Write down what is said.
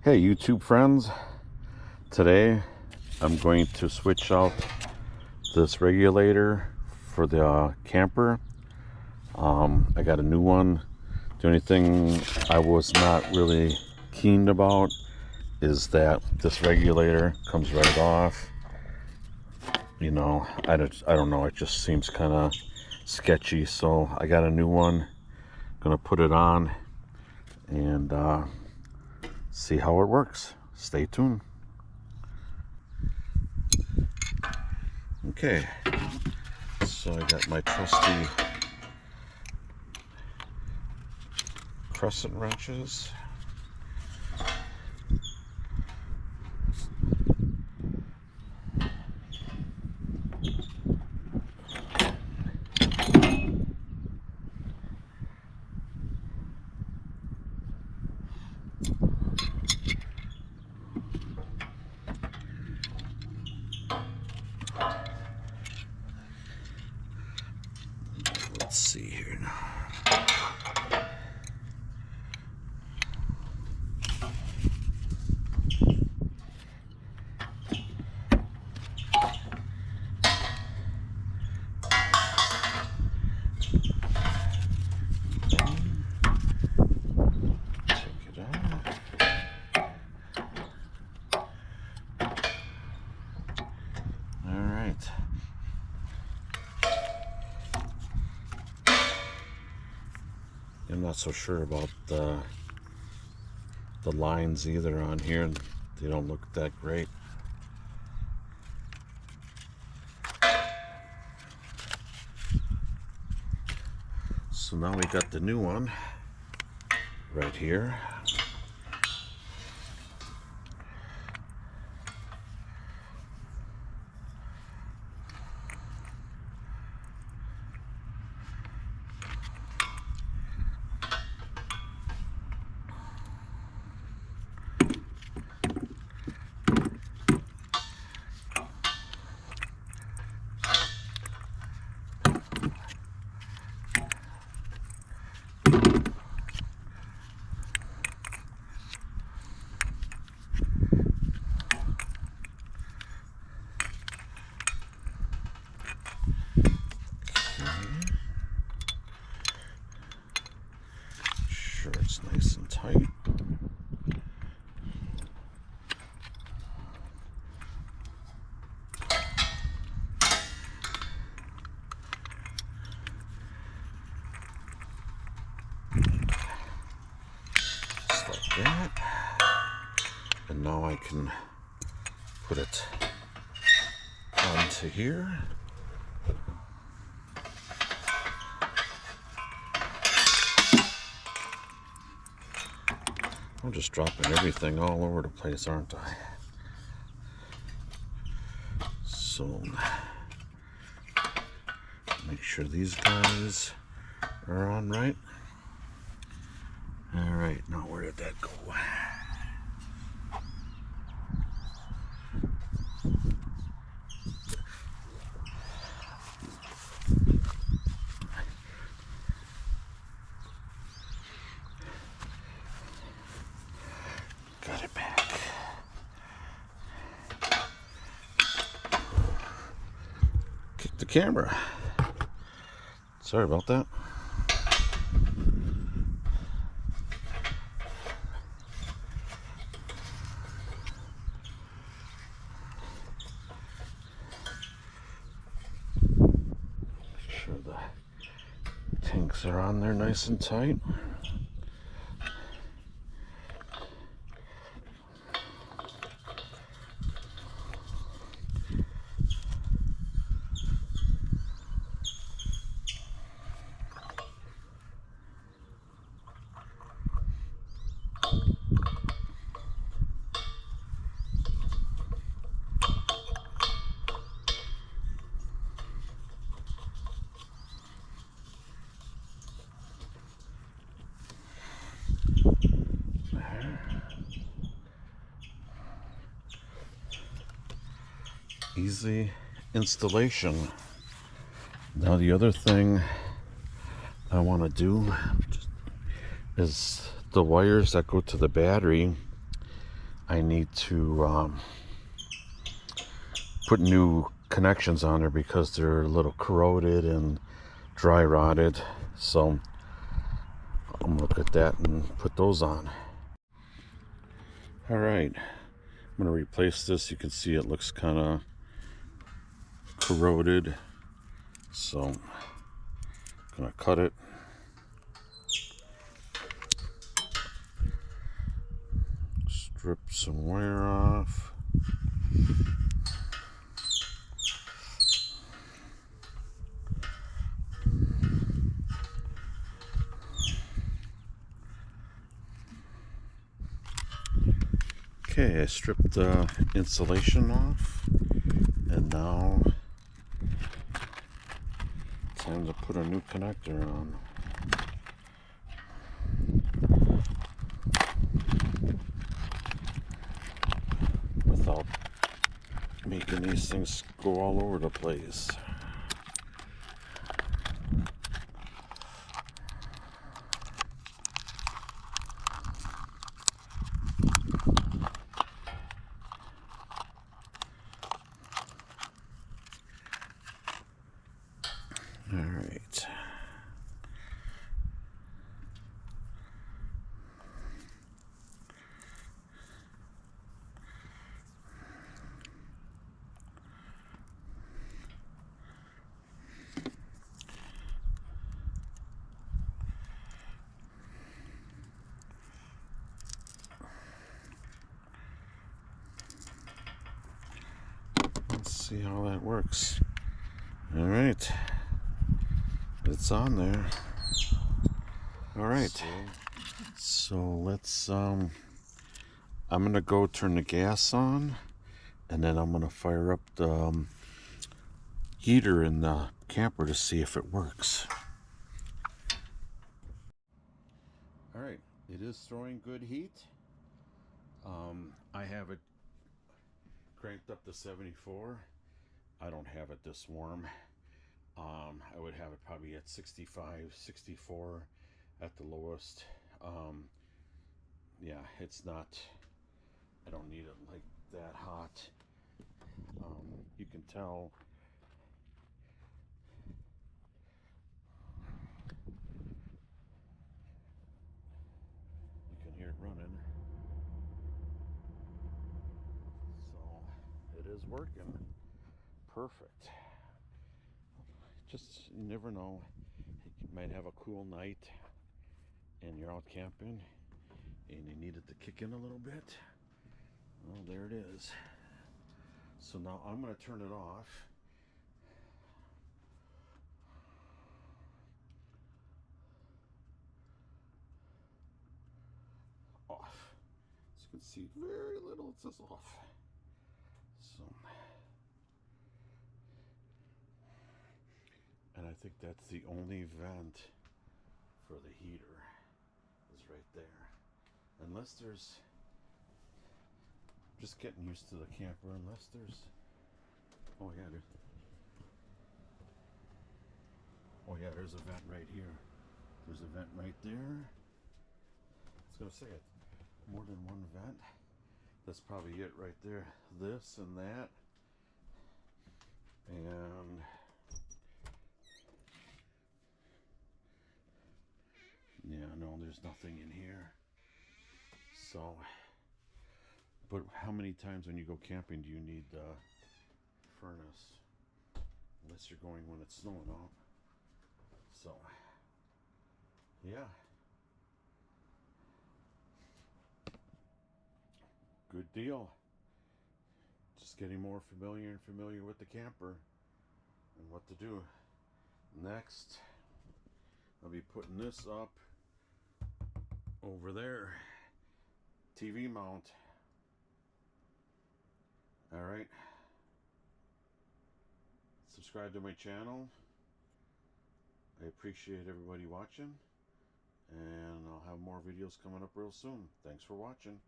Hey YouTube friends, today I'm going to switch out this regulator for the camper. I got a new one. The only thing I was not really keen about is that this regulator comes right off. You know, I don't know, it just seems kind of sketchy, so I got a new one. Gonna put it on and see how it works. Stay tuned. Okay, so I got my trusty crescent wrenches. Let's see here now. I'm not so sure about the lines either on here. They don't look that great. So now we got the new one right here. Sure it's nice and tight. Just like that. And now I can put it onto here. I'm just dropping everything all over the place, aren't I? So, make sure these guys are on right. All right, now where did that go? Got it back. Kick the camera. Sorry about that. Make sure the tanks are on there nice and tight. Easy installation. Now the other thing I want to do is the wires that go to the battery. I need to put new connections on there because they're a little corroded and dry rotted. So I'm gonna look at that and put those on. All right, I'm gonna replace this. You can see it looks kind of corroded, so I'm gonna cut it. Strip some wire off. Okay, I stripped the insulation off, and now time to put a new connector on. Without making these things go all over the place. All right. Let's see how that works. All right. It's on there. All right. So let's I'm gonna go turn the gas on, and then I'm gonna fire up the heater in the camper to see if it works. All right, it is throwing good heat. I have it cranked up to 74. I don't have it this warm. I would have it probably at 65, 64 at the lowest. Yeah, it's not, I don't need it like that hot. You can tell you can hear it running. So it is working perfect. Just, you never know, you might have a cool night and you're out camping and you need it to kick in a little bit. Well, there it is. So now I'm going to turn it off. Off. As you can see, very little, it says off. So, and I think that's the only vent for the heater is right there. Unless there's, just getting used to the camper, unless there's, oh yeah, there's a vent right here. There's a vent right there. I was gonna say it, more than one vent. That's probably it right there. This and that. And yeah, no, there's nothing in here. So, but how many times when you go camping do you need the furnace? Unless you're going when it's snowing out. So, yeah. Good deal. Just getting more familiar with the camper and what to do. Next, I'll be putting this up over there. TV mount. All right. Subscribe to my channel. I appreciate everybody watching, and I'll have more videos coming up real soon. Thanks for watching.